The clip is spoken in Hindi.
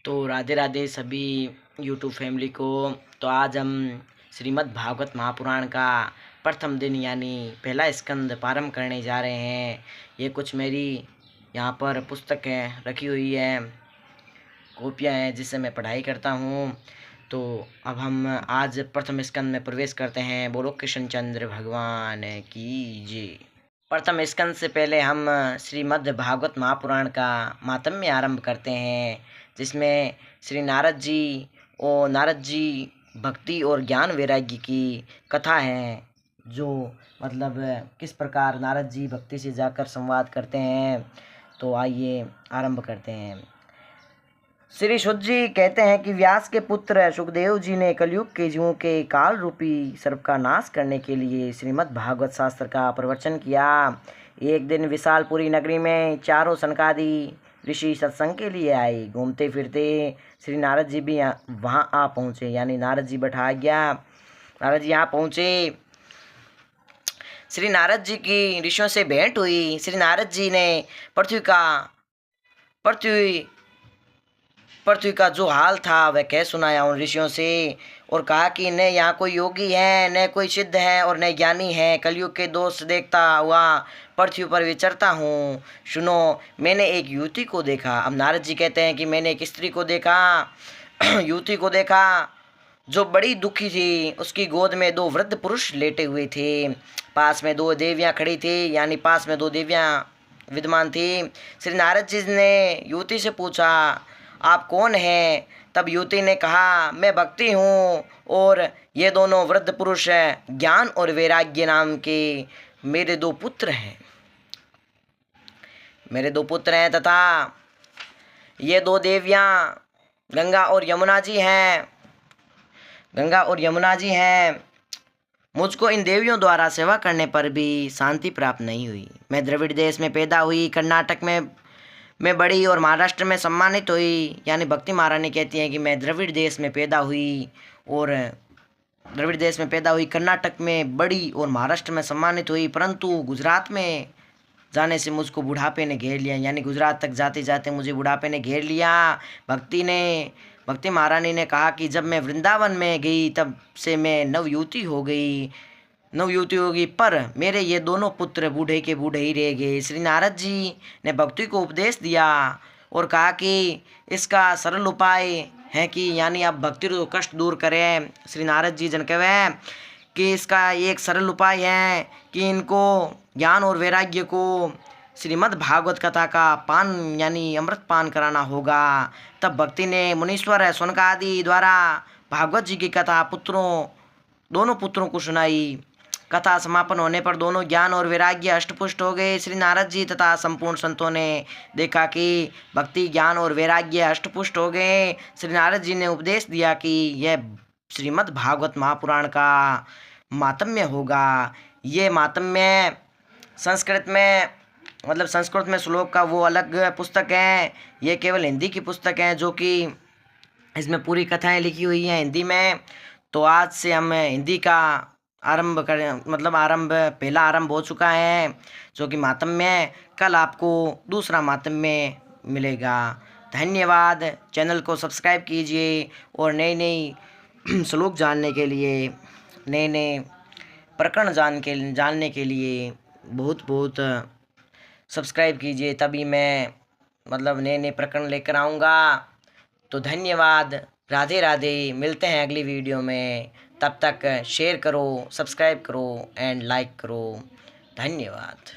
तो राधे राधे सभी यूट्यूब फैमिली को। तो आज हम श्रीमद् भागवत महापुराण का प्रथम दिन यानी पहला स्कंद प्रारंभ करने जा रहे हैं। ये कुछ मेरी यहाँ पर पुस्तकें रखी हुई हैं, कॉपियाँ हैं जिससे मैं पढ़ाई करता हूँ। तो अब हम आज प्रथम स्कंद में प्रवेश करते हैं। बोलो कृष्णचंद्र भगवान की जय। प्रथम स्कंद से पहले हम श्रीमद् भागवत महापुराण का मातम्य आरंभ करते हैं, जिसमें श्री नारद जी भक्ति और ज्ञान वैराग्य की कथा है। जो मतलब किस प्रकार नारद जी भक्ति से जाकर संवाद करते हैं। तो आइए आरंभ करते हैं। श्री शुद्ध जी कहते हैं कि व्यास के पुत्र सुखदेव जी ने कलयुग के जीवों के काल रूपी सर्प का नाश करने के लिए श्रीमद् भागवत शास्त्र का प्रवचन किया। एक दिन विशालपुरी नगरी में चारों सनकादि ऋषि सत्संग के लिए आए। घूमते फिरते श्री नारद जी भी वहाँ आ पहुँचे, यानी नारद जी बैठा गया। नारद जी यहाँ पहुँचे। श्री नारद जी की ऋषियों से भेंट हुई। श्री नारद जी ने पृथ्वी का जो हाल था वह कह सुनाया उन ऋषियों से, और कहा कि न यहाँ कोई योगी है, न कोई सिद्ध है और न ज्ञानी है। कलयुग के दोष देखता हुआ पृथ्वी पर विचरता हूँ। सुनो, मैंने एक युवती को देखा। अब नारद जी कहते हैं कि मैंने एक स्त्री को देखा, युवती को देखा जो बड़ी दुखी थी। उसकी गोद में दो वृद्ध पुरुष लेटे हुए थे। पास में दो देवियाँ खड़ी थी, यानी पास में दो देवियाँ विद्यमान थी। श्री नारद जी ने युवती से पूछा, आप कौन हैं? तब युवती ने कहा, मैं भक्ति हूँ और ये दोनों वृद्ध पुरुष ज्ञान और वैराग्य नाम के मेरे दो पुत्र हैं। तथा ये दो देवियाँ गंगा और यमुना जी हैं। मुझको इन देवियों द्वारा सेवा करने पर भी शांति प्राप्त नहीं हुई। मैं द्रविड़ देश में पैदा हुई, कर्नाटक में बड़ी और महाराष्ट्र में सम्मानित हुई। यानी भक्ति महारानी कहती हैं कि मैं द्रविड़ देश में पैदा हुई, कर्नाटक में बड़ी और महाराष्ट्र में सम्मानित हुई, परंतु गुजरात में जाने से मुझको बुढ़ापे ने घेर लिया। यानी गुजरात तक जाते जाते मुझे बुढ़ापे ने घेर लिया। भक्ति महारानी ने कहा कि जब मैं वृंदावन में गई तब से मैं नवयुवती हो गई, पर मेरे ये दोनों पुत्र बूढ़े के बूढ़े ही रह गए। श्री नारद जी ने भक्ति को उपदेश दिया और कहा कि इसका सरल उपाय है कि यानी आप भक्ति को कष्ट दूर करें। श्री नारद जी जन कहे कि इसका एक सरल उपाय है कि इनको ज्ञान और वैराग्य को श्रीमद् भागवत कथा का पान यानी अमृत पान कराना होगा। तब भक्ति ने मुनीश्वर सनकादि द्वारा भागवत जी की कथा दोनों पुत्रों को सुनाई। कथा समापन होने पर दोनों ज्ञान और वैराग्य अष्टपुष्ट हो गए। श्री नारद जी तथा संपूर्ण संतों ने देखा कि भक्ति, ज्ञान और वैराग्य अष्टपुष्ट हो गए। श्री नारद जी ने उपदेश दिया कि यह श्रीमद् भागवत महापुराण का मातम्य होगा। ये मातम्य संस्कृत में श्लोक का वो अलग पुस्तक है। ये केवल हिंदी की पुस्तक है, जो कि इसमें पूरी कथाएं लिखी हुई हैं हिंदी में। तो आज से हम हिंदी का पहला आरंभ हो चुका है, जो कि मातम्य है। कल आपको दूसरा मातम्य मिलेगा। धन्यवाद। चैनल को सब्सक्राइब कीजिए और नई श्लोक जानने के लिए, नए प्रकरण जानने के लिए बहुत सब्सक्राइब कीजिए, तभी मैं नए प्रकरण लेकर आऊँगा। तो धन्यवाद। राधे राधे। मिलते हैं अगली वीडियो में। तब तक शेयर करो, सब्सक्राइब करो एंड लाइक करो। धन्यवाद।